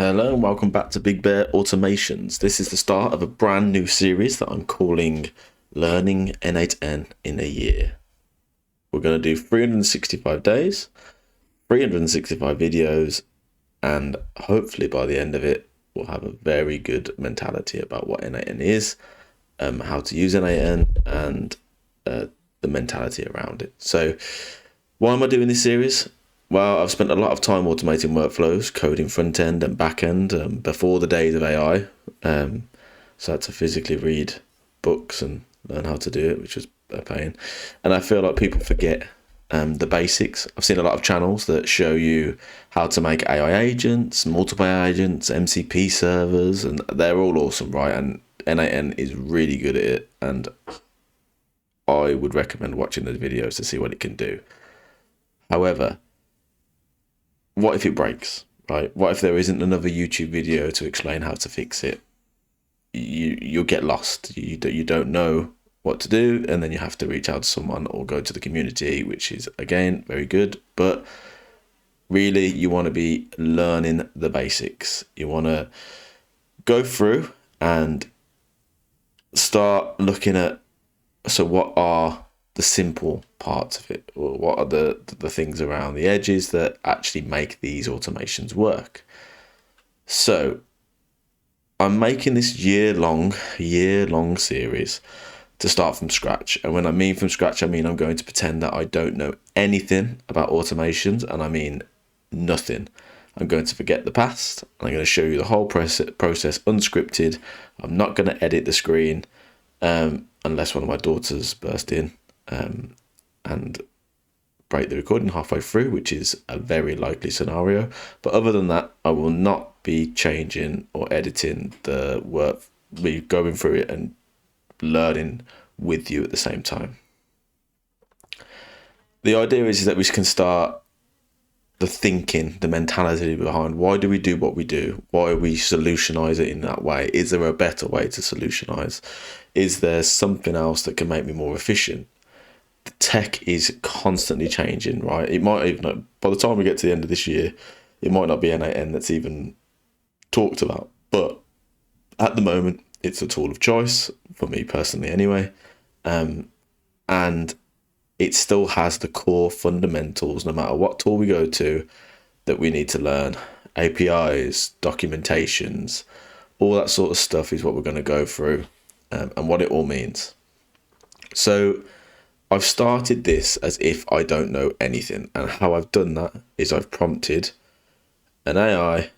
Hello and welcome back to Big Bear Automations. This is the start of a brand new series that I'm calling Learning n8n in a Year. We're going to do 365 days, 365 videos, and hopefully by the end of it, we'll have a very good mentality about what n8n is, how to use n8n, and the mentality around it. So why am I doing this series? Well, I've spent a lot of time automating workflows, coding front end and back end before the days of AI. So I had to physically read books and learn how to do it, which was a pain. And I feel like people forget the basics. I've seen a lot of channels that show you how to make AI agents, multiple AI agents, MCP servers, and they're all awesome, right? And n8n is really good at it. And I would recommend watching the videos to see what it can do. However, what if it breaks, right? What if there isn't another YouTube video to explain how to fix it? You'll get lost. You don't know what to do, and then you have to reach out to someone or go to the community, which is, again, very good. But really, you want to be learning the basics. You want to go through and start looking at, so what are the simple parts of it, or what are the things around the edges that actually make these automations work. So I'm making this year-long series to start from scratch. And when I mean from scratch, I mean I'm going to pretend that I don't know anything about automations, and I mean nothing. I'm going to forget the past. I'm going to show you the whole process unscripted. I'm not going to edit the screen unless one of my daughters burst in and break the recording halfway through, which is a very likely scenario. But other than that, I will not be changing or editing the work. We're going through it and learning with you at the same time. The idea is that we can start the thinking, the mentality behind why do we do what we do? Why we solutionize it in that way? Is there a better way to solutionize? Is there something else that can make me more efficient? The tech is constantly changing, right? It might even, by the time we get to the end of this year, it might not be n8n that's even talked about. But at the moment, it's a tool of choice, for me personally anyway. And it still has the core fundamentals, no matter what tool we go to, that we need to learn. APIs, documentations, all that sort of stuff is what we're going to go through and what it all means. So I've started this as if I don't know anything, and how I've done that is I've prompted an AI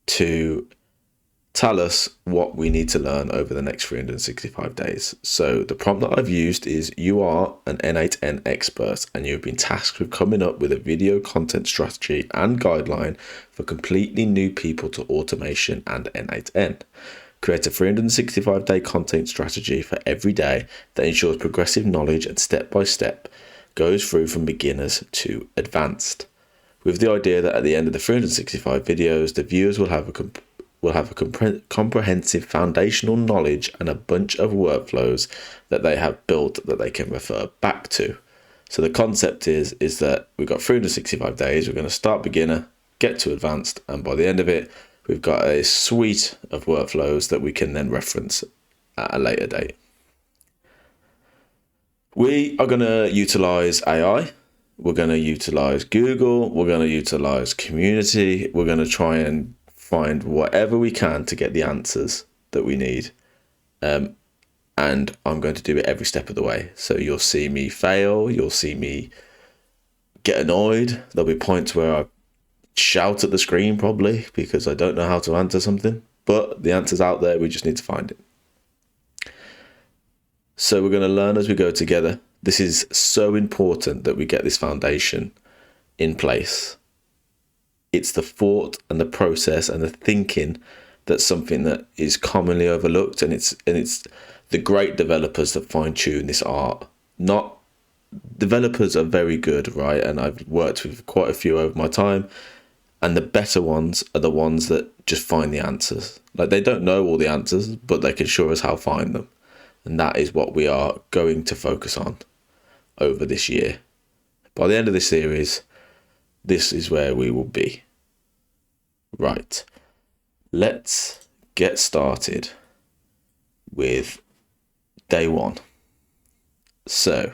to tell us what we need to learn over the next 365 days. So the prompt that I've used is, you are an n8n expert and you've been tasked with coming up with a video content strategy and guideline for completely new people to automation and n8n. Create a 365-day content strategy for every day that ensures progressive knowledge and step-by-step goes through from beginners to advanced, with the idea that at the end of the 365 videos, the viewers will have a comprehensive foundational knowledge and a bunch of workflows that they have built that they can refer back to. So the concept is that we've got 365 days, we're going to start beginner, get to advanced, and by the end of it, we've got a suite of workflows that we can then reference at a later date. We are going to utilize AI. We're going to utilize Google. We're going to utilize community. We're going to try and find whatever we can to get the answers that we need. And I'm going to do it every step of the way. So you'll see me fail. You'll see me get annoyed. There'll be points where I shout at the screen probably because I don't know how to answer something, but the answer's out there. We just need to find it. So we're going to learn as we go together. This is so important that we get this foundation in place. It's the thought and the process and the thinking that's something that is commonly overlooked, and it's the great developers that fine tune this art. Not developers are very good, right? And I've worked with quite a few over my time, and the better ones are the ones that just find the answers. Like, they don't know all the answers, but they can show us how to find them. And that is what we are going to focus on over this year. By the end of this series, this is where we will be. Right. Let's get started with day one. So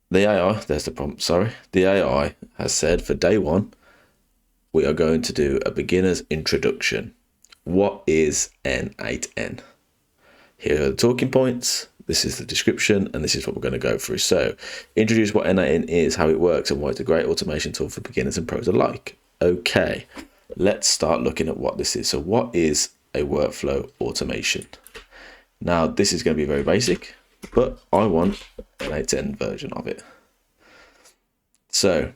the AI, there's the prompt, sorry. The AI has said for day one, we are going to do a beginner's introduction. What is n8n? Here are the talking points. This is the description, and this is what we're going to go through. So, introduce what n8n is, how it works, and why it's a great automation tool for beginners and pros alike. Okay, let's start looking at what this is. So, what is a workflow automation? Now, this is going to be very basic, but I want an n8n version of it. So,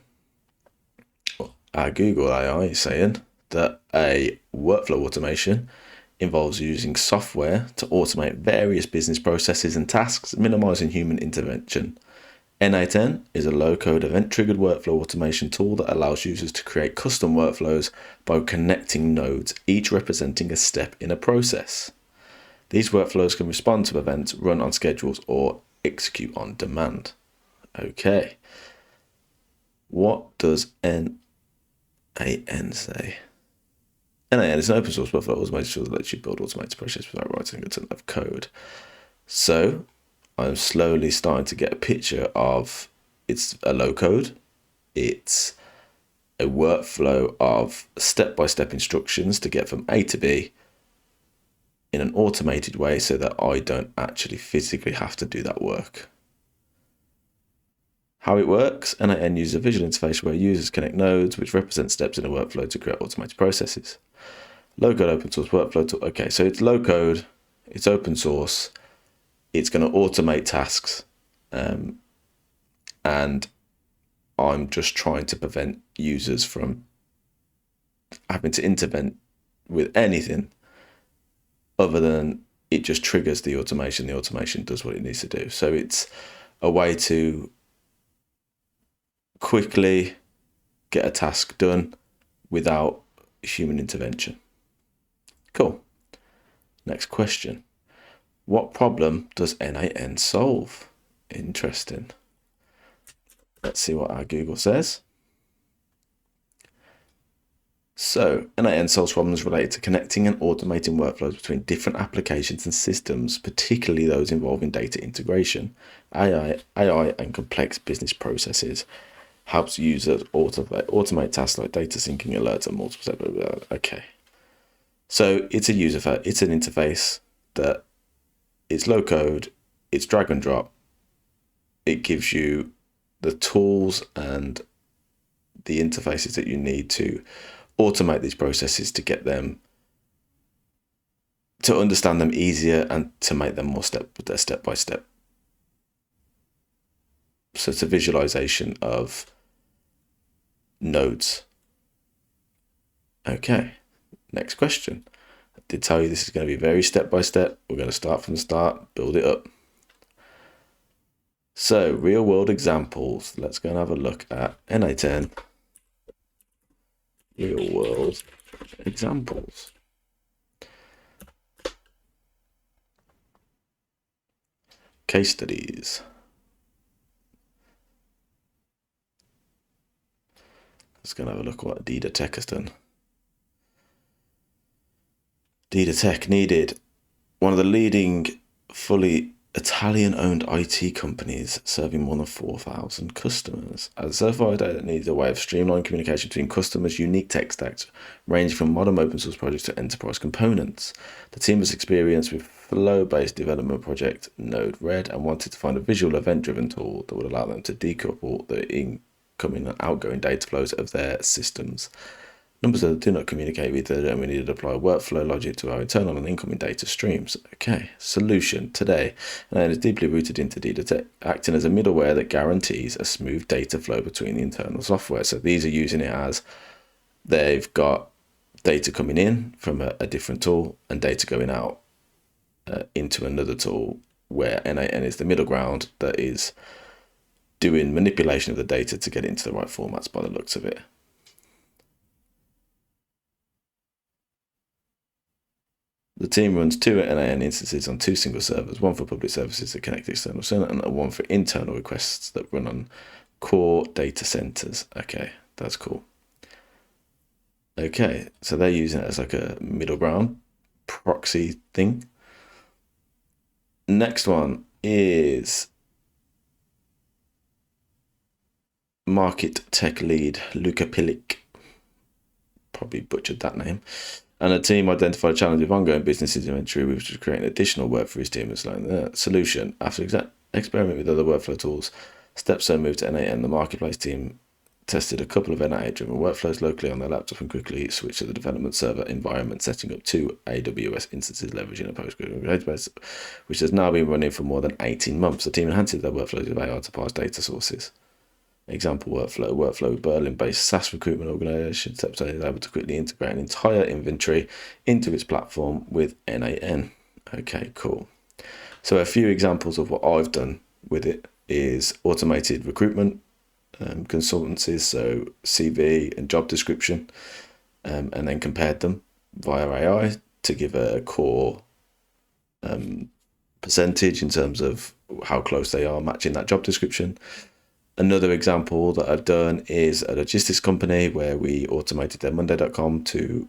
our Google AI is saying that a workflow automation involves using software to automate various business processes and tasks, minimizing human intervention. n8n is a low-code event-triggered workflow automation tool that allows users to create custom workflows by connecting nodes, each representing a step in a process. These workflows can respond to events, run on schedules, or execute on demand. Okay. What does n8n say? n8n is an open source workflow automation tool that lets you build automated processes without writing a ton of code. So I'm slowly starting to get a picture of, it's a low code, it's a workflow of step-by-step instructions to get from A to B in an automated way so that I don't actually physically have to do that work. How it works, n8n uses a visual interface where users connect nodes which represent steps in a workflow to create automated processes. Low-code open source workflow tool. Okay, so it's low-code, it's open source, it's going to automate tasks, and I'm just trying to prevent users from having to intervene with anything other than it just triggers the automation. The automation does what it needs to do. So it's a way to quickly get a task done without human intervention. Cool. Next question. What problem does n8n solve? Interesting. Let's see what our Google says. So, n8n solves problems related to connecting and automating workflows between different applications and systems, particularly those involving data integration, AI and complex business processes. Helps users automate tasks like data syncing, alerts, and multiple steps. Okay. So it's it's an interface that it's low code, it's drag and drop. It gives you the tools and the interfaces that you need to automate these processes to get them, to understand them easier and to make them more step by step. So it's a visualization of nodes. Okay, next question. I did tell you this is going to be very step by step. We're going to start from the start, build it up. So real world examples. Let's go and have a look at n8n real world examples. Case studies. Let's go and have a look at what Dida Tech has done. Dida Tech needed one of the leading fully Italian-owned IT companies serving more than 4,000 customers. As a certified data needs a way of streamlined communication between customers' unique tech stacks, ranging from modern open source projects to enterprise components. The team was experienced with flow-based development project Node-RED and wanted to find a visual event-driven tool that would allow them to decouple the incoming and outgoing data flows of their systems. Numbers that do not communicate with each other, and we need to apply workflow logic to our internal and incoming data streams. Okay, solution today. And it is deeply rooted into Dida Tech, acting as a middleware that guarantees a smooth data flow between the internal software. So these are using it as they've got data coming in from a different tool and data going out into another tool, where n8n is the middle ground that is doing manipulation of the data to get it into the right formats by the looks of it. The team runs 2 n8n instances on 2 single servers, one for public services that connect to external server, and one for internal requests that run on core data centers. Okay, that's cool. Okay, so they're using it as like a middle ground proxy thing. Next one is market tech lead Luka Pilic. Probably butchered that name. And a team identified a challenge with ongoing business inventory, which was creating additional work for his team. It's like the solution. After experiment with other workflow tools, Stepstone moved to n8n. The marketplace team tested a couple of n8n-driven workflows locally on their laptop and quickly switched to the development server environment, setting up 2 AWS instances leveraging a PostgreSQL database, which has now been running for more than 18 months. The team enhances their workflows with AI to parse data sources. Example workflow Berlin-based SaaS recruitment organization Stepstone is able to quickly integrate an entire inventory into its platform with n8n. Okay, cool. So a few examples of what I've done with it is automated recruitment, consultancies, so CV and job description, and then compared them via AI to give a core percentage in terms of how close they are matching that job description. Another example that I've done is a logistics company where we automated their Monday.com to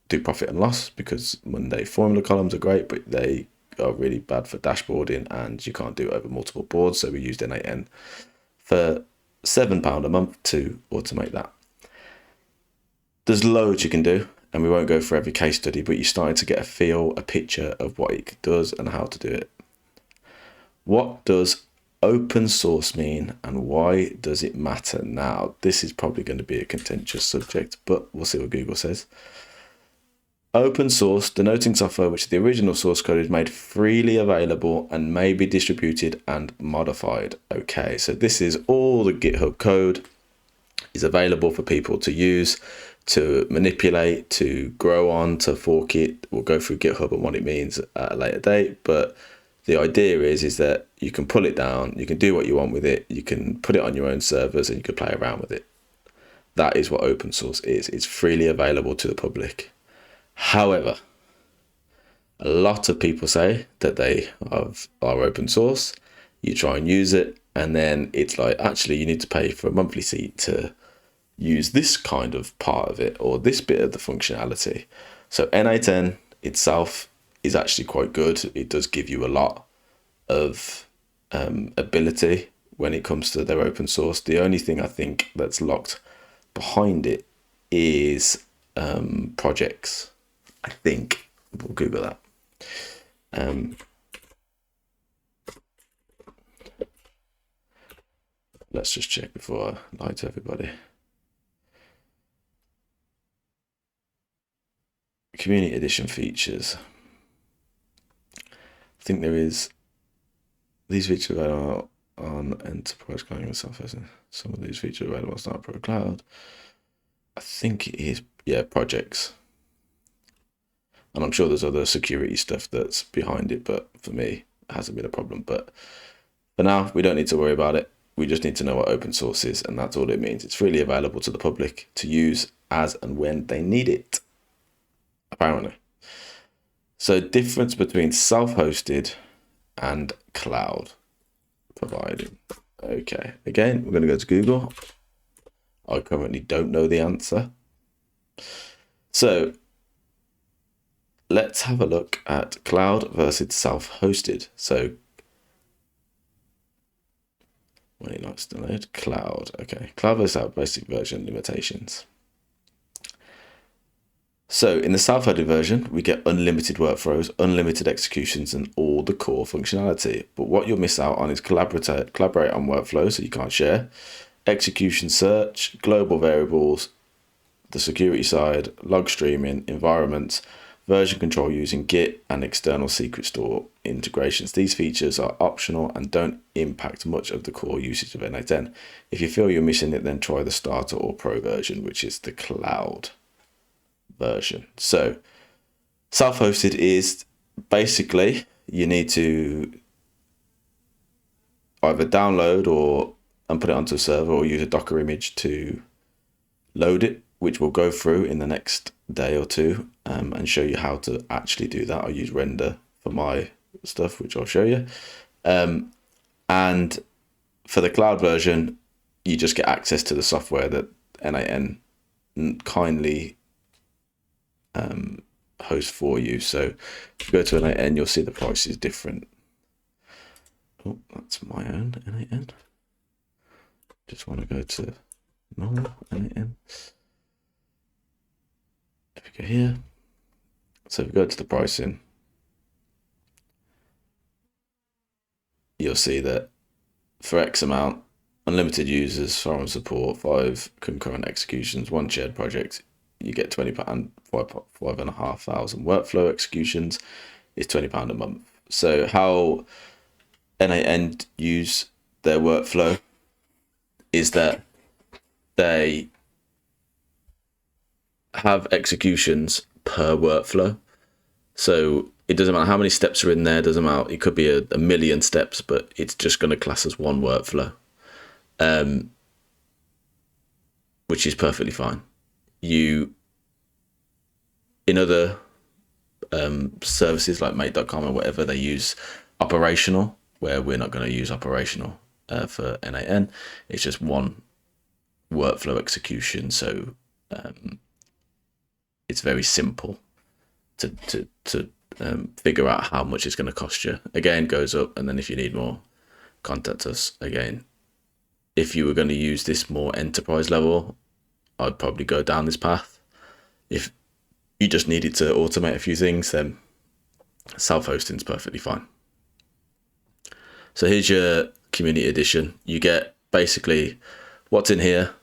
do profit and loss, because Monday formula columns are great, but they are really bad for dashboarding and you can't do it over multiple boards. So we used n8n for £7 a month to automate that. There's loads you can do, and we won't go for every case study, but you're starting to get a feel, a picture of what it does and how to do it. What does open source mean and why does it matter now? This is probably going to be a contentious subject, but we'll see what Google says. Open source, denoting software which the original source code is made freely available and may be distributed and modified. Okay, so this is all the GitHub code is available for people to use, to manipulate, to grow on, to fork it. We'll go through GitHub and what it means at a later date, but the idea is that you can pull it down, you can do what you want with it, you can put it on your own servers and you can play around with it. That is what open source is. It's freely available to the public. However, a lot of people say that they are open source. You try and use it, and then it's like, actually, you need to pay for a monthly seat to use this kind of part of it or this bit of the functionality. So n8n itself is actually quite good. It does give you a lot of ability when it comes to their open source. The only thing I think that's locked behind it is projects. I think we'll Google that. Let's just check before I lie to everybody. Community edition features. I think there is these features are on enterprise client and self-hosted. Some of these features are available on Start Pro Cloud. I think it is, yeah, projects. And I'm sure there's other security stuff that's behind it, but for me, it hasn't been a problem. But for now, we don't need to worry about it. We just need to know what open source is, and that's all it means. It's freely available to the public to use as and when they need it, apparently. So difference between self-hosted and cloud providing. Okay, again, we're going to go to Google. I currently don't know the answer. So let's have a look at cloud versus self-hosted. So when it likes to load, cloud. Okay, cloud versus self, basic version limitations. So in the self-hosted version, we get unlimited workflows, unlimited executions, and all the core functionality. But what you'll miss out on is collaborate on workflows that you can't share, execution search, global variables, the security side, log streaming, environments, version control using Git, and external secret store integrations. These features are optional and don't impact much of the core usage of n8n. If you feel you're missing it, then try the starter or pro version, which is the cloud version. So self-hosted is basically you need to either download and put it onto a server or use a Docker image to load it, which we'll go through in the next day or two and show you how to actually do that. I use Render for my stuff, which I'll show you. And for the cloud version, you just get access to the software that n8n kindly host for you. So if you go to n8n, you'll see the price is different. Oh, that's my own n8n. Just want to go to normal n8n. If we go here, so if we go to the pricing, you'll see that for X amount, unlimited users, forum support, 5 concurrent executions, 1 shared project, you get £20, 5,500 workflow executions is £20 a month. So how n8n use their workflow is that they have executions per workflow. So it doesn't matter how many steps are in there, doesn't matter. It could be a million steps, but it's just going to class as one workflow, which is perfectly fine. In other services like mate.com or whatever, they use operational, where we're not going to use operational for n8n. It's just one workflow execution. So it's very simple to figure out how much it's going to cost you. Again, goes up, and then if you need more, contact us. Again, if you were going to use this more enterprise level, I'd probably go down this path. If you just needed to automate a few things, then self-hosting is perfectly fine. So here's your community edition. You get basically what's in here,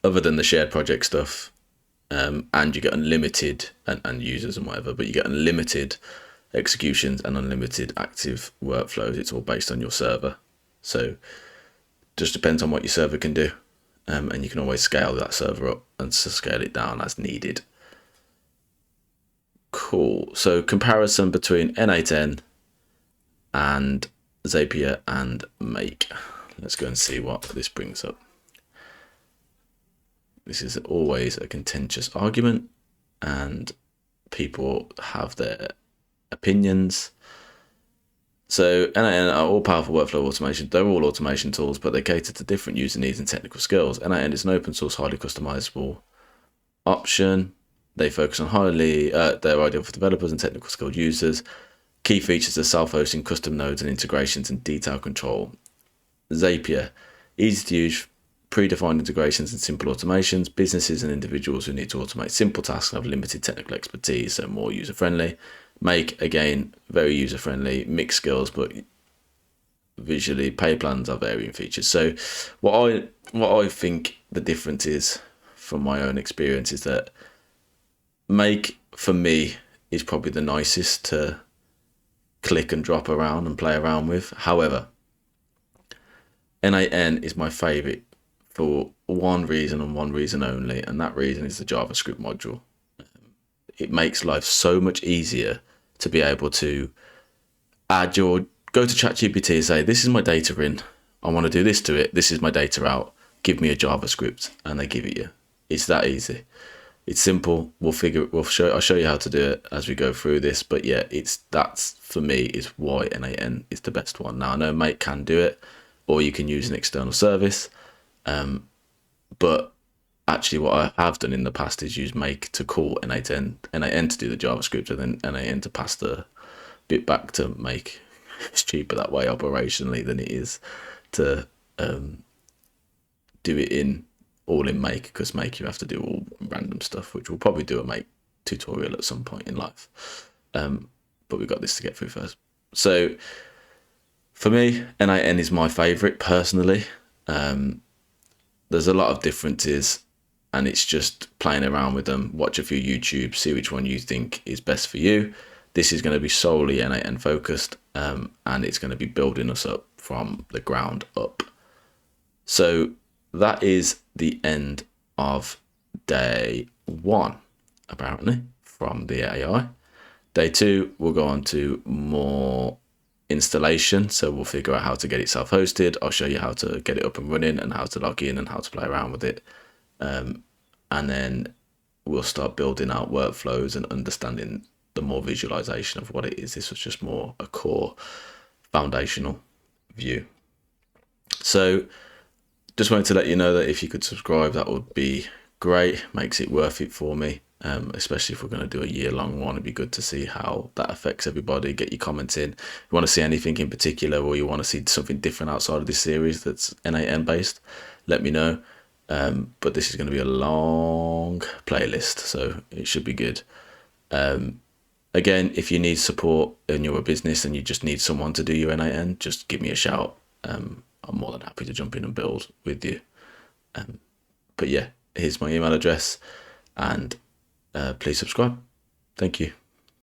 other than the shared project stuff, and you get unlimited and users and whatever, but you get unlimited executions and unlimited active workflows. It's all based on your server. So just depends on what your server can do. And you can always scale that server up and scale it down as needed. Cool. So comparison between n8n and Zapier and Make. Let's go and see what this brings up. This is always a contentious argument, and people have their opinions. So n8n are all powerful workflow automation. They're all automation tools, but they cater to different user needs and technical skills. n8n is an open source, highly customizable option. They focus on they're ideal for developers and technical skilled users. Key features are self-hosting, custom nodes and integrations, and detail control. Zapier, easy to use, predefined integrations and simple automations. Businesses and individuals who need to automate simple tasks have limited technical expertise, so more user-friendly. Make, again, very user-friendly, mixed skills, but visually, pay plans are varying features. So what I think the difference is, from my own experience, is that Make, for me, is probably the nicest to click and drop around and play around with. However, n8n is my favorite for one reason and one reason only, and that reason is the JavaScript module. It makes life so much easier to be able to go to ChatGPT and say, this is my data in, I want to do this to it, this is my data out, give me a JavaScript, and they give it you. It's that easy. It's simple. I'll show you how to do it as we go through this. But yeah, that's for me is why n8n is the best one. Now I know Make can do it, or you can use an external service. But actually, what I have done in the past is use Make to call n8n to do the JavaScript, and then n8n to pass the bit back to Make. It's cheaper that way operationally than it is to do it all in Make, because Make you have to do all random stuff, which we'll probably do a Make tutorial at some point in life. But we've got this to get through first. So for me, n8n is my favorite personally. There's a lot of differences, and it's just playing around with them. Watch a few YouTube, see which one you think is best for you. This is going to be solely n8n focused, and it's going to be building us up from the ground up. So that is the end of day 1, apparently, from the AI. Day 2, we'll go on to more installation. So we'll figure out how to get it self-hosted. I'll show you how to get it up and running and how to log in and how to play around with it. And then we'll start building out workflows and understanding the more visualization of what it is. This was just more a core foundational view. So just wanted to let you know that if you could subscribe, that would be great. Makes it worth it for me. especially if we're going to do a year-long one. It'd be good to see how that affects everybody. Get your comments in. If you want to see anything in particular, or you want to see something different outside of this series that's n8n based, let me know. But this is going to be a long playlist, so it should be good. Again, if you need support in your business and you just need someone to do your n8n, just give me a shout. I'm more than happy to jump in and build with you. But yeah, here's my email address, and please subscribe. Thank you.